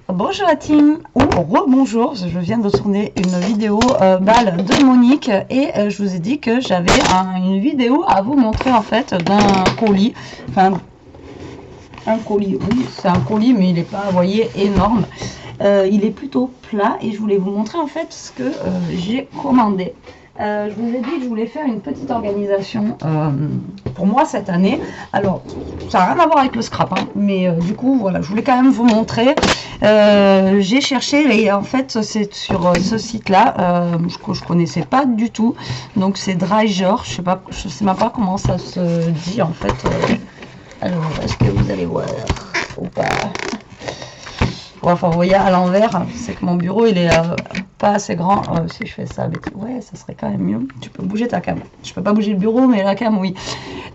Bonjour la team, ou rebonjour, je viens de tourner une vidéo balle de Monique et je vous ai dit que j'avais une vidéo à vous montrer en fait d'un colis, enfin un colis, oui c'est un colis mais il n'est pas, vous voyez, énorme, il est plutôt plat et je voulais vous montrer en fait ce que j'ai commandé. Je vous ai dit que je voulais faire une petite organisation pour moi cette année. Alors, ça n'a rien à voir avec le scrap, hein, mais du coup, voilà, je voulais quand même vous montrer. J'ai cherché et en fait, c'est sur ce site-là que je connaissais pas du tout. Donc, c'est Dryger. Je sais même pas comment ça se dit en fait. Alors, est-ce que vous allez voir ou pas? Enfin, vous voyez à l'envers, c'est que mon bureau il est pas assez grand. Si je fais ça avec, ouais, ça serait quand même mieux. Tu peux bouger ta cam. Je peux pas bouger le bureau, mais la cam, oui.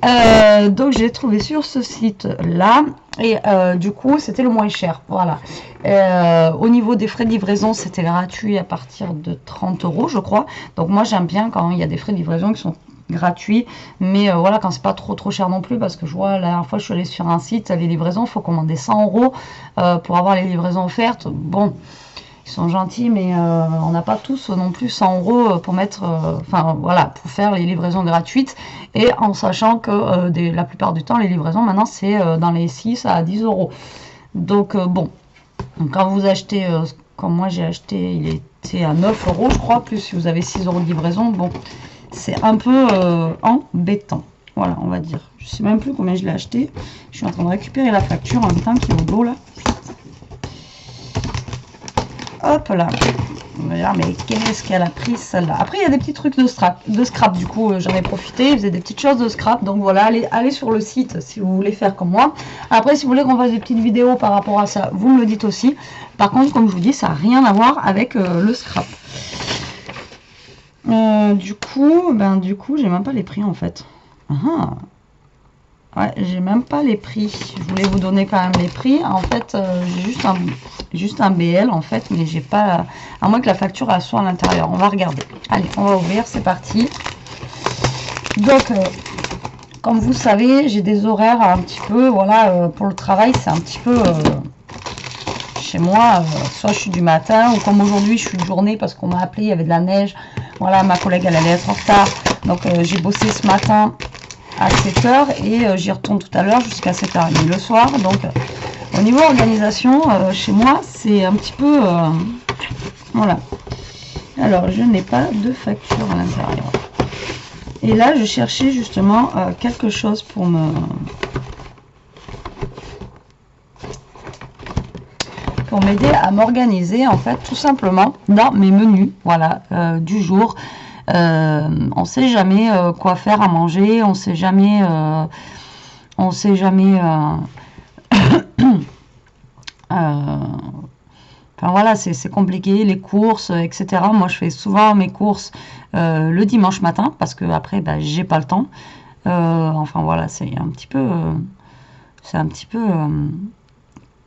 Donc j'ai trouvé sur ce site là et du coup c'était le moins cher. Voilà. Au niveau des frais de livraison, c'était gratuit à partir de 30 €, je crois. Donc moi j'aime bien quand il y a des frais de livraison qui sont gratuit, mais voilà, quand c'est pas trop cher non plus, parce que je vois la dernière fois je suis allée sur un site, les livraisons, il faut commander 100 € pour avoir les livraisons offertes. Bon, ils sont gentils, mais on n'a pas tous non plus 100 € pour mettre, enfin voilà, pour faire les livraisons gratuites, et en sachant que la plupart du temps les livraisons maintenant c'est dans les 6 à 10 €. Donc bon, donc, quand vous achetez comme moi j'ai acheté, il était à 9 € je crois, plus si vous avez 6 € de livraison, bon c'est un peu embêtant, voilà, on va dire. Je sais même plus combien je l'ai acheté. Je suis en train de récupérer la facture en même temps qu'il est au dos là. Hop là. Regarde, mais qu'est-ce qu'elle a pris celle-là. Après il y a des petits trucs de scrap, du coup j'en ai profité, il faisait des petites choses de scrap, donc voilà, allez sur le site si vous voulez faire comme moi. Après si vous voulez qu'on fasse des petites vidéos par rapport à ça, vous me le dites aussi. Par contre, comme je vous dis, ça n'a rien à voir avec le scrap. Du coup, j'ai même pas les prix en fait. Ouais, j'ai même pas les prix. Je voulais vous donner quand même les prix. En fait, j'ai juste un BL en fait, mais j'ai pas. À moins que la facture elle soit à l'intérieur. On va regarder. Allez, on va ouvrir. C'est parti. Donc, comme vous savez, j'ai des horaires un petit peu. Voilà, pour le travail, c'est un petit peu. Chez moi, soit je suis du matin, ou comme aujourd'hui, je suis de journée parce qu'on m'a appelé, il y avait de la neige. Voilà, ma collègue, elle allait être en retard. Donc, j'ai bossé ce matin à 7 h et j'y retourne tout à l'heure jusqu'à 7 h30 le soir. Donc, au niveau organisation, chez moi, c'est un petit peu... voilà. Alors, je n'ai pas de facture à l'intérieur. Et là, je cherchais justement quelque chose pour m'aider à m'organiser en fait tout simplement dans mes menus, voilà, du jour. On sait jamais quoi faire à manger, on sait jamais enfin voilà, c'est compliqué, les courses, etc. Moi je fais souvent mes courses le dimanche matin parce que après bah, j'ai pas le temps. Enfin voilà, c'est un petit peu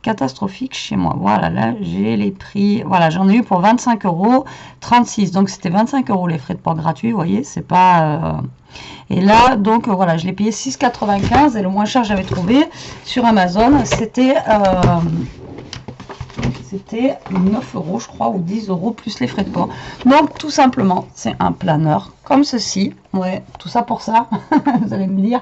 catastrophique chez moi. Voilà, là j'ai les prix, voilà, j'en ai eu pour 25,36 €, donc c'était 25 € les frais de port gratuits, vous voyez, c'est pas et là donc voilà, je l'ai payé 6,95 € et le moins cher que j'avais trouvé sur Amazon c'était 9 € je crois, ou 10 € plus les frais de port. Donc tout simplement c'est un planeur comme ceci, ouais, tout ça pour ça vous allez me dire,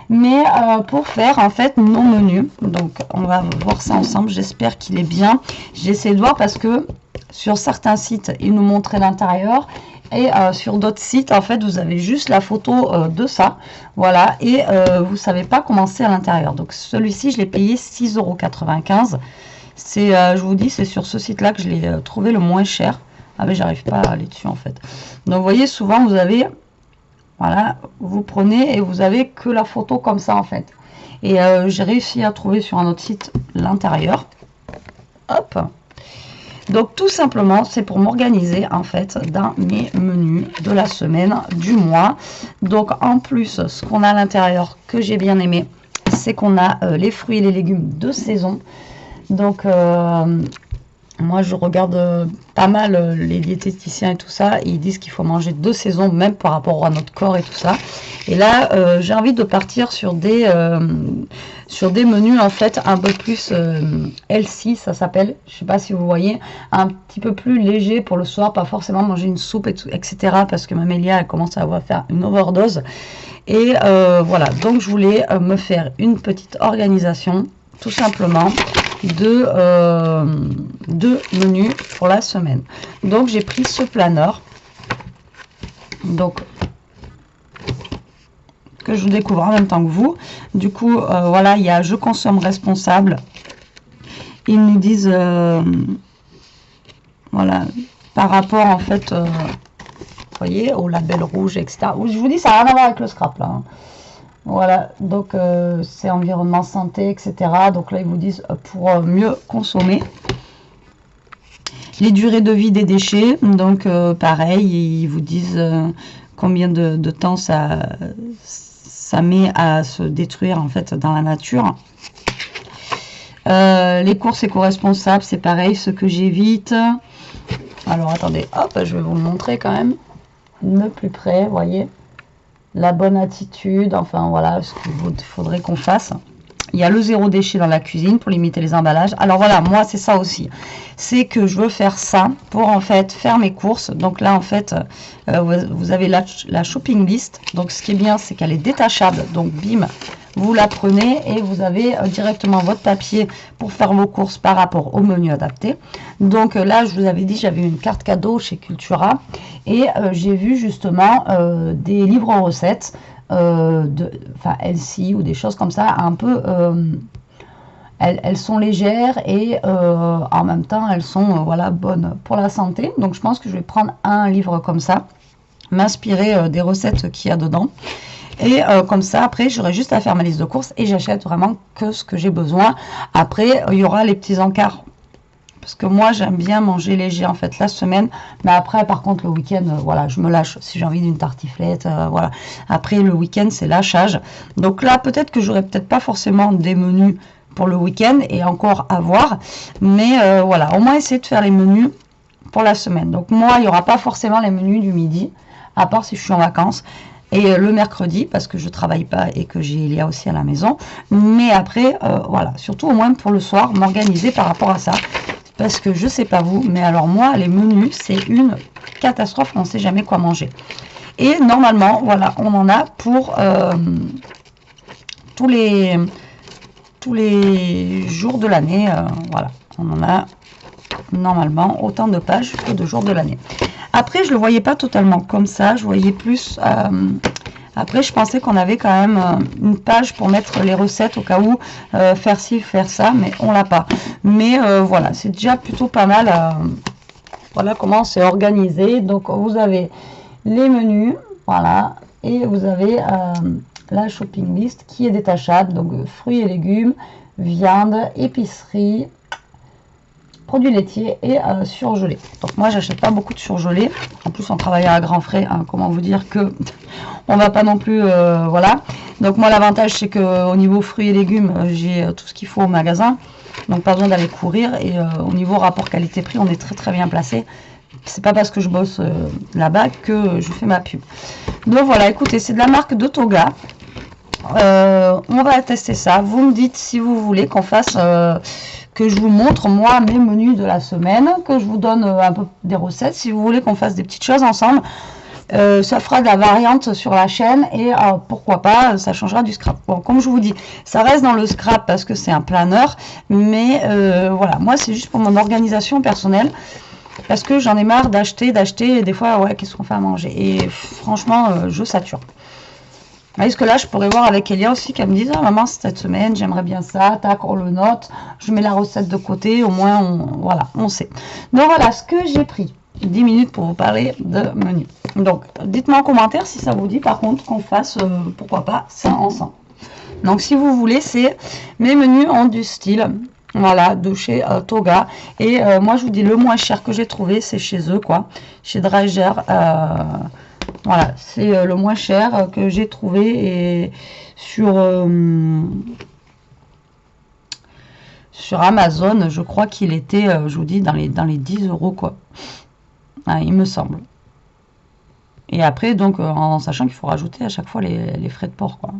mais pour faire en fait nos menus. Donc on va voir ça ensemble, j'espère qu'il est bien. J'essaie de voir parce que sur certains sites ils nous montraient l'intérieur et sur d'autres sites en fait vous avez juste la photo de ça, voilà, et vous savez pas comment c'est à l'intérieur. Donc celui-ci je l'ai payé 6,95 €. C'est je vous dis, c'est sur ce site là que je l'ai trouvé le moins cher. Ah mais j'arrive pas à aller dessus en fait. Donc vous voyez, souvent vous avez, voilà, vous prenez et vous avez que la photo comme ça en fait. Et j'ai réussi à trouver sur un autre site l'intérieur. Hop. Donc tout simplement c'est pour m'organiser en fait dans mes menus de la semaine, du mois. Donc en plus ce qu'on a à l'intérieur que j'ai bien aimé, c'est qu'on a les fruits et les légumes de saison. Donc moi je regarde pas mal les diététiciens et tout ça, et ils disent qu'il faut manger de saison même par rapport à notre corps et tout ça. Et là j'ai envie de partir sur sur des menus en fait un peu plus healthy, ça s'appelle, je sais pas si vous voyez, un petit peu plus léger pour le soir, pas forcément manger une soupe et tout, etc. parce que ma Mélia elle commence à avoir faire une overdose. Et voilà, donc je voulais me faire une petite organisation tout simplement de menus pour la semaine. Donc j'ai pris ce planeur, donc que je découvre en même temps que vous. Du coup, voilà, il y a je consomme responsable. Ils nous disent, voilà, par rapport en fait, vous voyez, au label rouge, etc. Je vous dis, ça n'a rien à voir avec le scrap là. Hein. Voilà, donc c'est environnement, santé, etc. Donc là, ils vous disent pour mieux consommer. Les durées de vie des déchets, donc pareil, ils vous disent combien de temps ça met à se détruire en fait dans la nature. Les courses éco-responsables, c'est pareil, ce que j'évite. Alors attendez, hop, je vais vous le montrer quand même de plus près, voyez. La bonne attitude, enfin voilà ce qu'il faudrait qu'on fasse. Il y a le zéro déchet dans la cuisine pour limiter les emballages. Alors voilà, moi c'est ça aussi. C'est que je veux faire ça pour en fait faire mes courses. Donc là en fait, vous avez la shopping list. Donc ce qui est bien, c'est qu'elle est détachable. Donc bim, vous la prenez et vous avez directement votre papier pour faire vos courses par rapport au menu adapté. Donc là, je vous avais dit, j'avais une carte cadeau chez Cultura. Et j'ai vu justement des livres recettes. Enfin healthy ou des choses comme ça, un peu elles sont légères et en même temps elles sont voilà bonnes pour la santé. Donc je pense que je vais prendre un livre comme ça, m'inspirer des recettes qu'il y a dedans et comme ça après j'aurai juste à faire ma liste de courses et j'achète vraiment que ce que j'ai besoin. Après il y aura les petits encarts parce que moi j'aime bien manger léger en fait la semaine, mais après par contre le week-end voilà, je me lâche si j'ai envie d'une tartiflette, voilà. Après le week-end c'est lâchage, donc là peut-être que j'aurai peut-être pas forcément des menus pour le week-end et encore à voir, mais voilà, au moins essayer de faire les menus pour la semaine. Donc moi il n'y aura pas forcément les menus du midi, à part si je suis en vacances. Et le mercredi, parce que je travaille pas et que j'ai Elia aussi à la maison. Mais après, voilà, surtout au moins pour le soir, m'organiser par rapport à ça. Parce que je sais pas vous, mais alors moi, les menus, c'est une catastrophe, on ne sait jamais quoi manger. Et normalement, voilà, on en a pour tous les jours de l'année. Voilà, on en a normalement autant de pages que de jours de l'année. Après, je le voyais pas totalement comme ça, je voyais plus... après, je pensais qu'on avait quand même une page pour mettre les recettes au cas où faire ci, faire ça, mais on l'a pas. Mais voilà, c'est déjà plutôt pas mal. Voilà comment c'est organisé. Donc, vous avez les menus, voilà, et vous avez la shopping list qui est détachable. Donc, fruits et légumes, viande, épicerie, produits laitiers et surgelés. Donc moi j'achète pas beaucoup de surgelés. En plus on travaille à grands frais. Hein, comment vous dire que on va pas non plus voilà. Donc moi l'avantage c'est que au niveau fruits et légumes j'ai tout ce qu'il faut au magasin. Donc pas besoin d'aller courir et au niveau rapport qualité-prix on est très bien placé. C'est pas parce que je bosse là-bas que je fais ma pub. Donc voilà, écoutez, c'est de la marque de Toga. On va tester ça. Vous me dites si vous voulez qu'on fasse que je vous montre moi mes menus de la semaine, que je vous donne un peu des recettes, si vous voulez qu'on fasse des petites choses ensemble. Ça fera de la variante sur la chaîne et pourquoi pas, ça changera du scrap. Bon, comme je vous dis, ça reste dans le scrap parce que c'est un planeur, mais voilà, moi c'est juste pour mon organisation personnelle. Parce que j'en ai marre d'acheter, et des fois, ouais, qu'est-ce qu'on fait à manger? Et franchement, je sature. Est-ce que là, je pourrais voir avec Elia aussi qu'elle me dise, ah maman, cette semaine, j'aimerais bien ça, tac, on le note, je mets la recette de côté, au moins, voilà, on sait. Donc voilà, ce que j'ai pris, 10 minutes pour vous parler de menu. Donc, dites-moi en commentaire si ça vous dit, par contre, qu'on fasse, pourquoi pas, ça ensemble. Donc, si vous voulez, c'est mes menus en du style, voilà, de chez Toga. Et moi, je vous dis, le moins cher que j'ai trouvé, c'est chez eux, quoi, chez Dreiger. Voilà, c'est le moins cher que j'ai trouvé et sur Amazon, je crois qu'il était, je vous dis, dans les 10 € quoi. Ah, il me semble. Et après, donc, en sachant qu'il faut rajouter à chaque fois les frais de port, quoi.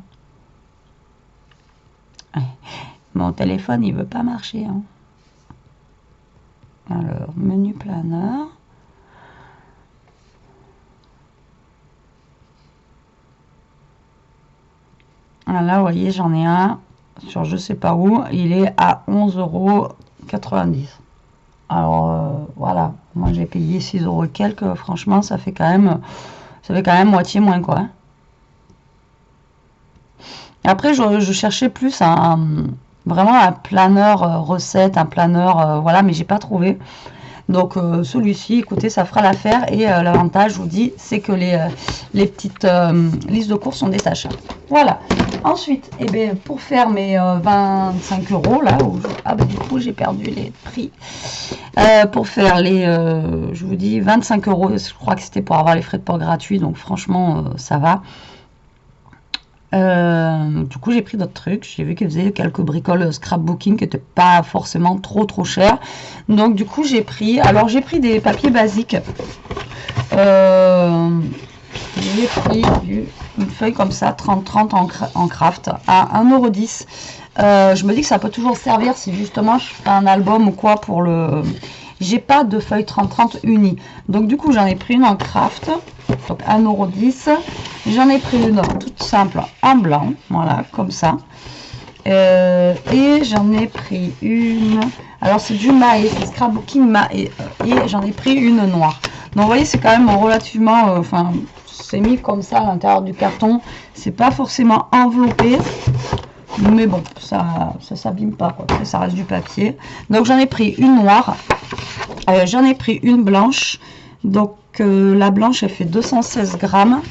Mon téléphone, il veut pas marcher. Hein. Alors, menu planeur. Là, vous voyez, j'en ai un sur je sais pas où. Il est à 11,90 €. Alors, voilà. Moi, j'ai payé 6 € et quelques. Franchement, ça fait quand même moitié moins, quoi. Après, je cherchais plus vraiment un planeur recette, un planeur, voilà, mais j'ai pas trouvé. Donc celui-ci, écoutez, ça fera l'affaire. Et l'avantage, je vous dis, c'est que les petites listes de courses sont détachables. Voilà. Ensuite, eh bien, pour faire mes 25 €, là, ah bah, du coup, j'ai perdu les prix. Pour faire les, je vous dis, 25 €, je crois que c'était pour avoir les frais de port gratuits. Donc franchement, ça va. Du coup, j'ai pris d'autres trucs. J'ai vu qu'ils faisaient quelques bricoles scrapbooking qui n'étaient pas forcément trop cher. Donc, du coup, j'ai pris des papiers basiques. J'ai pris une feuille comme ça, 30-30 en craft, à 1,10 €. Je me dis que ça peut toujours servir si justement je fais un album ou quoi pour le... J'ai pas de feuille 30-30 unie. Donc, du coup, j'en ai pris une en craft. Donc 1,10 €. J'en ai pris une toute simple en blanc, voilà, comme ça. Et j'en ai pris une, alors c'est du Mahé, c'est scrapbooking Mahé, et j'en ai pris une noire. Donc vous voyez, c'est quand même relativement, enfin, c'est mis comme ça à l'intérieur du carton, c'est pas forcément enveloppé, mais bon, ça s'abîme pas, quoi. Après, ça reste du papier. Donc j'en ai pris une noire, j'en ai pris une blanche. Donc la blanche, elle fait 216 grammes.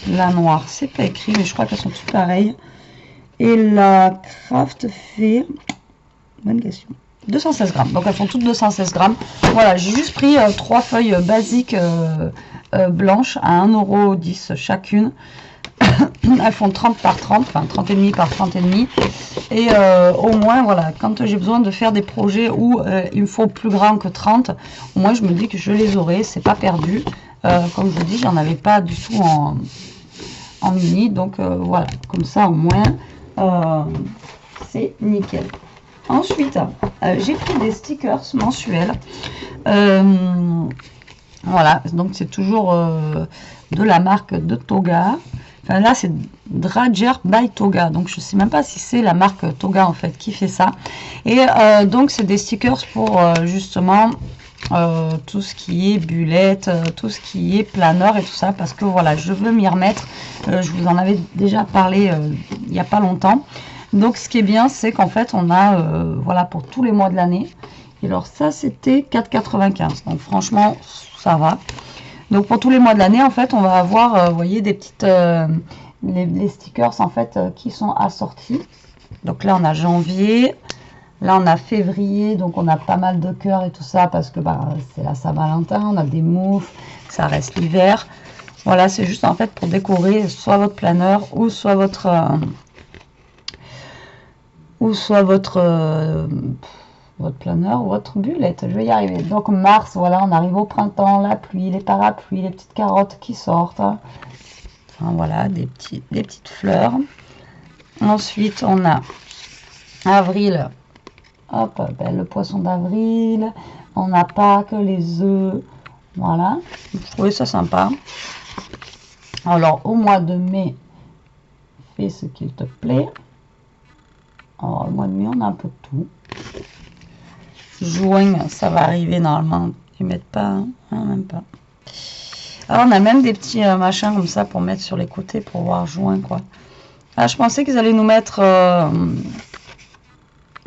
La noire, c'est pas écrit, mais je crois qu'elles sont toutes pareilles. Et la craft fait... Bonne question. 216 grammes. Donc elles font toutes 216 grammes. Voilà, j'ai juste pris 3 feuilles basiques blanches à 1,10 € chacune. Elles font 30 par 30, enfin 30,5 par 30,5. Et au moins, voilà, quand j'ai besoin de faire des projets où il me faut plus grand que 30, au moins je me dis que je les aurai, c'est pas perdu. Comme je vous dis, j'en avais pas du tout en mini, donc voilà, comme ça au moins c'est nickel. Ensuite, j'ai pris des stickers mensuels. Voilà, donc c'est toujours de la marque de Toga. Enfin là, c'est Drager by Toga. Donc je sais même pas si c'est la marque Toga en fait qui fait ça. Et donc c'est des stickers pour justement tout ce qui est bullette, tout ce qui est planeur et tout ça, parce que voilà, je veux m'y remettre. Je vous en avais déjà parlé il n'y a pas longtemps. Donc ce qui est bien, c'est qu'en fait on a voilà, pour tous les mois de l'année. Et alors ça, c'était 4,95 €. Donc franchement, ça va. Donc pour tous les mois de l'année, en fait, on va avoir, vous voyez, des petites les stickers en fait qui sont assortis. Donc là, on a janvier. Là, on a février, donc on a pas mal de cœurs et tout ça parce que bah, c'est la Saint-Valentin. On a des moufles, ça reste l'hiver. Voilà, c'est juste en fait pour décorer soit votre planeur ou soit votre planeur ou votre bullette. Je vais y arriver. Donc mars, voilà, on arrive au printemps, la pluie, les parapluies, les petites carottes qui sortent. Enfin, voilà, des petites fleurs. Ensuite, on a avril. Hop, ben, le poisson d'avril. On n'a pas que les œufs. Voilà. Je trouvais ça sympa. Alors, au mois de mai, fais ce qu'il te plaît. Alors, au mois de mai, on a un peu de tout. Juin, ça va arriver normalement. Ils mettent pas, hein, même pas. Alors, on a même des petits machins comme ça pour mettre sur les côtés pour voir juin, quoi. Ah, je pensais qu'ils allaient nous mettre...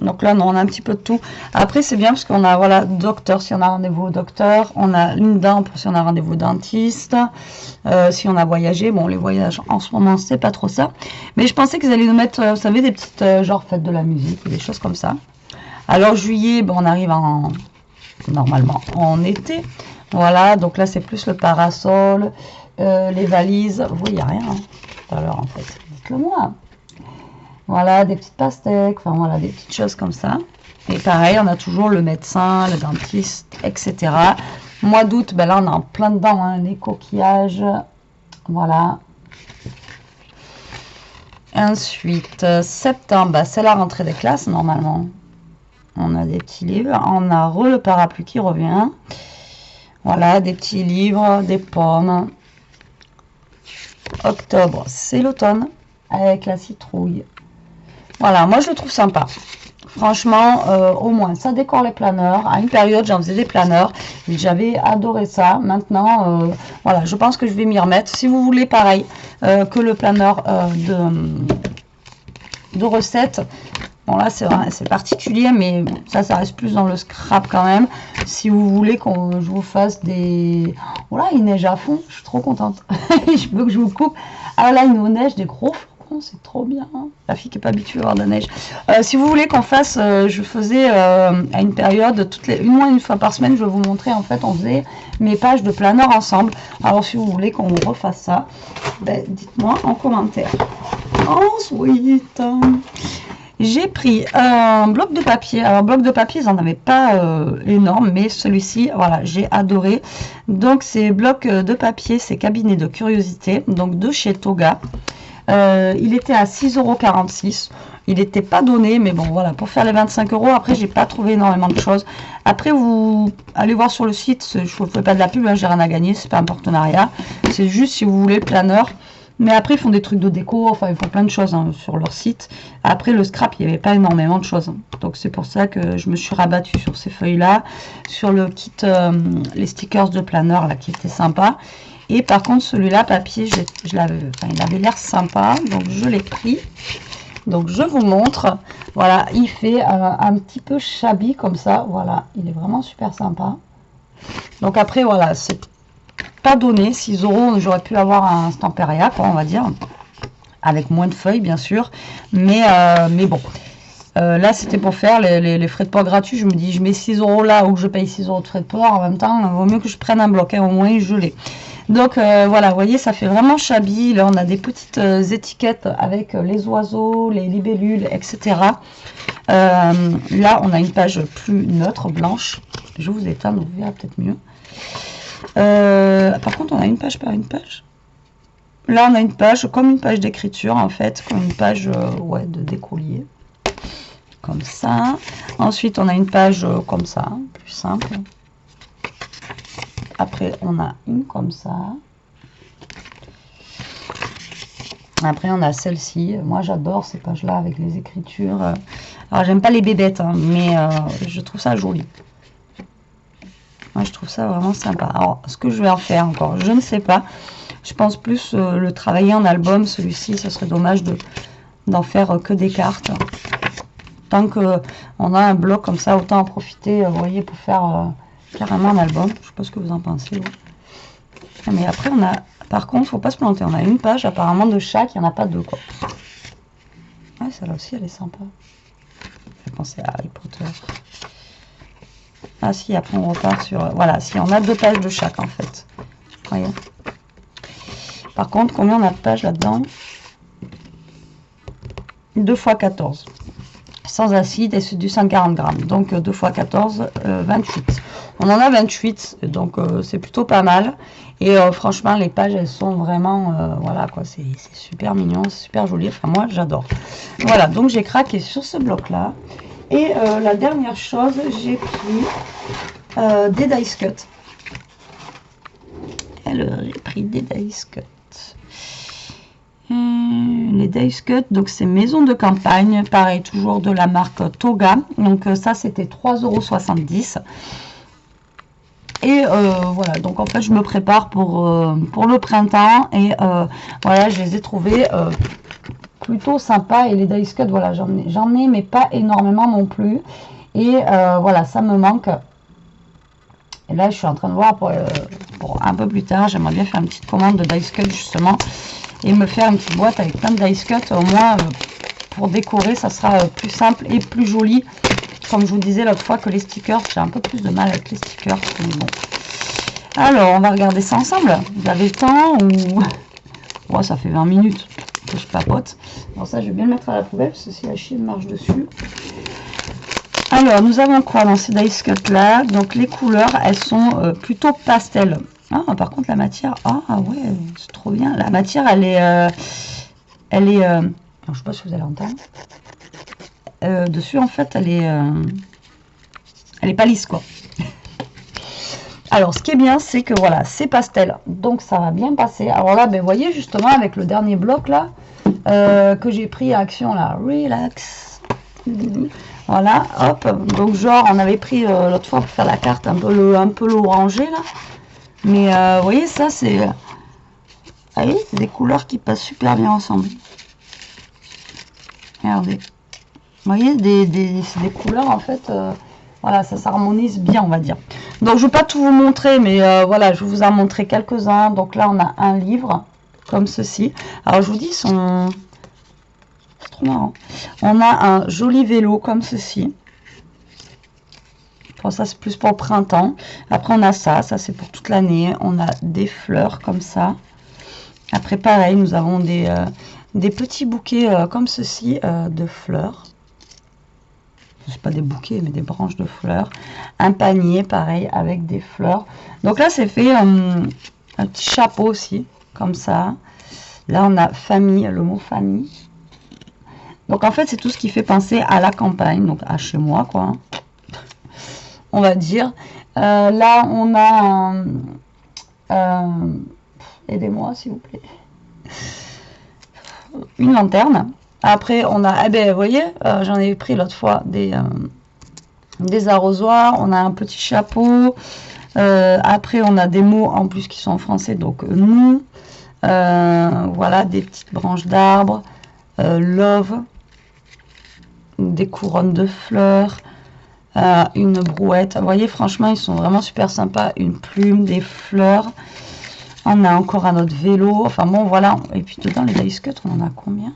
Donc là, non, on a un petit peu de tout. Après, c'est bien parce qu'on a, voilà, docteur, si on a rendez-vous au docteur. On a une dent pour si on a rendez-vous au dentiste. Si on a voyagé. Bon, les voyages, en ce moment, c'est pas trop ça. Mais je pensais qu'ils allaient nous mettre, vous savez, des petites, genre, fête de la musique ou des choses comme ça. Alors, juillet, bon, on arrive normalement, en été. Voilà, donc là, c'est plus le parasol, les valises. Vous voyez, il n'y a rien, hein, tout à l'heure, en fait. Dites-le moi. Voilà, des petites pastèques, enfin voilà, des petites choses comme ça. Et pareil, on a toujours le médecin, le dentiste, etc. Mois d'août, ben là, on est en plein dedans, hein, les coquillages. Voilà. Ensuite, septembre, bah, c'est la rentrée des classes normalement. On a des petits livres. On a le parapluie qui revient. Voilà, des petits livres, des pommes. Octobre, c'est l'automne avec la citrouille. Voilà, moi je le trouve sympa. Franchement, au moins, ça décore les planeurs. À une période, j'en faisais des planeurs. J'avais adoré ça. Maintenant, voilà, je pense que je vais m'y remettre. Si vous voulez, pareil, que le planeur de recettes. Bon, là, c'est particulier, mais ça reste plus dans le scrap quand même. Si vous voulez je vous fasse des... Voilà, il neige à fond. Je suis trop contente. Je veux que je vous coupe. Ah là, il nous neige des gros flocons. C'est trop bien. La fille qui n'est pas habituée à avoir de la neige. Si vous voulez qu'on fasse... je faisais à une période, au moins une fois par semaine, je vais vous montrer. En fait, on faisait mes pages de planeur ensemble. Alors, si vous voulez qu'on refasse ça, ben, dites-moi en commentaire. Ensuite... j'ai pris un bloc de papier. Alors, bloc de papier, ils n'en avaient pas énorme, mais celui-ci, voilà, j'ai adoré. Donc, ces blocs de papier, c'est cabinet de curiosité, donc de chez Toga. Il était à 6,46 €. Il n'était pas donné, mais bon, voilà, pour faire les 25 €. Après, j'ai pas trouvé énormément de choses. Après, vous allez voir sur le site, je ne vous fais pas de la pub, hein, j'ai rien à gagner, c'est pas un partenariat. C'est juste si vous voulez le planeur. Mais après, ils font des trucs de déco, enfin, ils font plein de choses hein, sur leur site. Après, le scrap, il n'y avait pas énormément de choses. Donc, c'est pour ça que je me suis rabattue sur ces feuilles-là. Sur le kit, les stickers de planeur, là, qui étaient sympas. Et par contre, celui-là, papier, il avait l'air sympa. Donc, je l'ai pris. Donc, je vous montre. Voilà, il fait un petit peu shabby comme ça. Voilà, il est vraiment super sympa. Donc, après, voilà, c'est... pas donné, 6 €, j'aurais pu avoir un Stamperia, quoi, on va dire, avec moins de feuilles, bien sûr, mais bon, là, c'était pour faire les frais de port gratuits. Je me dis, je mets 6 € là, ou que je paye 6 € de frais de port, en même temps, il vaut mieux que je prenne un bloc, hein, au moins, je l'ai. Donc, voilà, vous voyez, ça fait vraiment shabby. Là, on a des petites étiquettes avec les oiseaux, les libellules, etc. Là, on a une page plus neutre, blanche. Je vous éteins, donc vous verrez peut-être mieux. Par contre, on a une page par une page. Là, on a une page comme une page d'écriture, en fait, comme une page ouais, de découlier. Comme ça. Ensuite, on a une page comme ça, plus simple. Après, on a une comme ça. Après, on a celle-ci. Moi, j'adore ces pages-là avec les écritures. Alors, j'aime pas les bébêtes, hein, mais je trouve ça joli. Moi, je trouve ça vraiment sympa. Alors, ce que je vais en faire encore, je ne sais pas. Je pense plus le travailler en album. Celui-ci, ce serait dommage d'en faire que des cartes. Tant qu'on a un bloc comme ça, autant en profiter, vous voyez, pour faire carrément un album. Je sais pas ce que vous en pensez. Ouais. Mais après, on a... Par contre, faut pas se planter. On a une page, apparemment, de chaque. Il n'y en a pas deux, quoi. Ouais, celle-là aussi, elle est sympa. Je vais penser à Harry Potter. Ah si, après on repart sur... Voilà, si on a deux pages de chaque en fait. Voyez. Par contre, combien on a de pages là-dedans? 2 x 14. Sans acide et c'est du 140 grammes. Donc 2 x 14, 28. On en a 28, donc c'est plutôt pas mal. Et franchement, les pages, elles sont vraiment... voilà quoi, c'est super mignon, c'est super joli. Enfin, moi, j'adore. Voilà, donc j'ai craqué sur ce bloc-là. Et la dernière chose, j'ai pris des dice cut. Alors, j'ai pris des dice cut. Les dice cut, donc c'est maison de campagne, pareil, toujours de la marque Toga. Donc ça, c'était 3,70 €. Et voilà, donc en fait, je me prépare pour le printemps. Et voilà, je les ai trouvés... plutôt sympa. Et les dice cut, voilà, j'en ai mais pas énormément non plus. Et voilà, ça me manque. Et là, je suis en train de voir pour un peu plus tard. J'aimerais bien faire une petite commande de dice cut justement et me faire une petite boîte avec plein de dice cut. Au moins pour décorer, ça sera plus simple et plus joli. Comme je vous disais l'autre fois que les stickers, j'ai un peu plus de mal avec les stickers. Mais bon. Alors, on va regarder ça ensemble. Vous avez le temps ou... Bon, ça fait 20 minutes que je papote. Alors ça, je vais bien le mettre à la poubelle parce que si la chienne marche dessus. Alors, nous avons quoi dans ces dice cut là? Donc, les couleurs, elles sont plutôt pastel. Ah, par contre, la matière, ah ouais, c'est trop bien. La matière, elle est Alors, je sais pas si vous allez entendre. Dessus, en fait, elle est pas lisse, quoi. Alors, ce qui est bien, c'est que voilà, c'est pastel, donc ça va bien passer. Alors là, ben, vous voyez, justement, avec le dernier bloc, là, que j'ai pris à Action, là, relax. Voilà, hop. Donc, genre, on avait pris l'autre fois pour faire la carte un peu l'orangé, là. Mais, vous voyez, ça, c'est... Vous voyez, c'est des couleurs qui passent super bien ensemble. Regardez. Vous voyez, c'est des couleurs, en fait... voilà, ça s'harmonise bien, on va dire. Donc, je ne vais pas tout vous montrer, mais voilà, je vous en montrer quelques-uns. Donc là, on a un livre, comme ceci. Alors, je vous dis, c'est trop marrant. On a un joli vélo, comme ceci. Bon, ça, c'est plus pour le printemps. Après, on a ça c'est pour toute l'année. On a des fleurs, comme ça. Après, pareil, nous avons des petits bouquets, comme ceci, de fleurs. C'est pas des bouquets mais des branches de fleurs, un panier pareil avec des fleurs. Donc là c'est fait un petit chapeau aussi comme ça. Là on a famille, le mot famille. Donc en fait c'est tout ce qui fait penser à la campagne, donc à chez moi quoi, on va dire. Là on a aidez-moi s'il vous plaît, une lanterne. Après, on a, eh ben, vous voyez, j'en ai pris l'autre fois des arrosoirs. On a un petit chapeau. Après, on a des mots en plus qui sont en français. Donc, nous, voilà, des petites branches d'arbres, love, des couronnes de fleurs, une brouette. Vous voyez, franchement, ils sont vraiment super sympas. Une plume, des fleurs. On a encore un autre vélo. Enfin, bon, voilà. Et puis, dedans, les dice cuts, on en a combien ?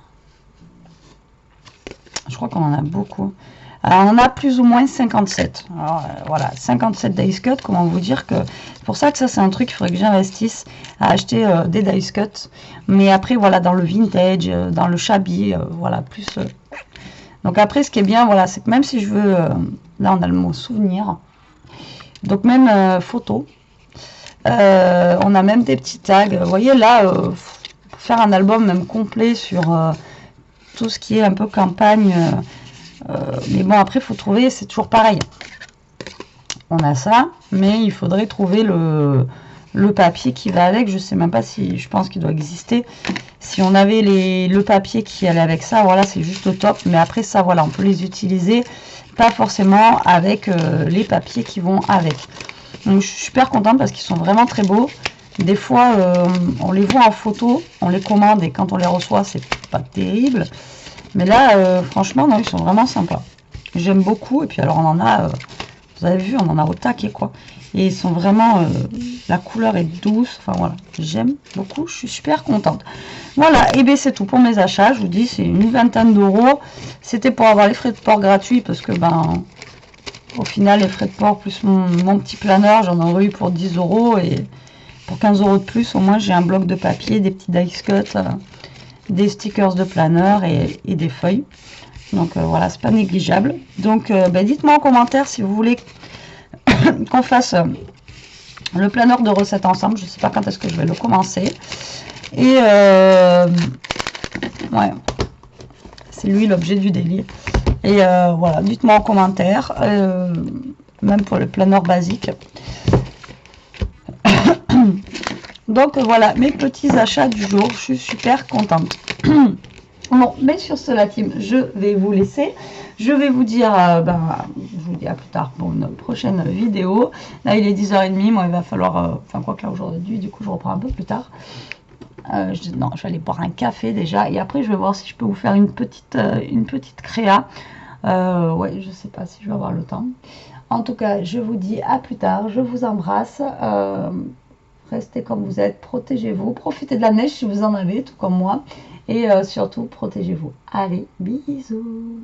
Je crois qu'on en a beaucoup. Alors, on a plus ou moins 57. Alors, voilà, 57 dice cut. Comment vous dire que... C'est pour ça que ça, c'est un truc, il faudrait que j'investisse à acheter des dice cut. Mais après, voilà, dans le vintage, dans le shabby, voilà, plus... Donc après, ce qui est bien, voilà, c'est que même si je veux... là, on a le mot souvenir. Donc même photo. On a même des petits tags. Vous voyez, là, pour faire un album même complet sur... tout ce qui est un peu campagne, mais bon après il faut trouver, c'est toujours pareil, on a ça mais il faudrait trouver le papier qui va avec. Je sais même pas si, je pense qu'il doit exister, si on avait le papier qui allait avec ça, voilà, c'est juste au top. Mais après ça, voilà, on peut les utiliser pas forcément avec les papiers qui vont avec. Donc je suis super contente parce qu'ils sont vraiment très beaux. Des fois, on les voit en photo, on les commande et quand on les reçoit, c'est pas terrible. Mais là, franchement, non, ils sont vraiment sympas. J'aime beaucoup. Et puis alors, on en a, vous avez vu, on en a au taquet, quoi. Et ils sont vraiment, la couleur est douce. Enfin, voilà, j'aime beaucoup. Je suis super contente. Voilà, et bien c'est tout pour mes achats. Je vous dis, c'est une vingtaine d'euros. C'était pour avoir les frais de port gratuits parce que, ben... Au final, les frais de port plus mon petit planeur, j'en aurais eu pour 10 euros. Et pour 15 euros de plus, au moins, j'ai un bloc de papier, des petits dice cuts, des stickers de planeur et des feuilles. Donc voilà, c'est pas négligeable. Donc dites-moi en commentaire si vous voulez qu'on fasse le planeur de recettes ensemble. Je sais pas quand est-ce que je vais le commencer. Et ouais, c'est lui l'objet du délire. Et voilà, dites-moi en commentaire, même pour le planeur basique. Donc voilà, mes petits achats du jour, je suis super contente. Bon, mais sur cela, team, je vais vous laisser. Je vais vous dire, je vous dis à plus tard pour une prochaine vidéo. Là, il est 10h30, moi, il va falloir, enfin, quoi que là, aujourd'hui, du coup, je reprends un peu plus tard. Non, je vais aller boire un café déjà, et après, je vais voir si je peux vous faire une petite créa. Ouais, je sais pas si je vais avoir le temps. En tout cas, je vous dis à plus tard, je vous embrasse. Restez comme vous êtes, protégez-vous, profitez de la neige si vous en avez, tout comme moi. Et surtout, protégez-vous. Allez, bisous!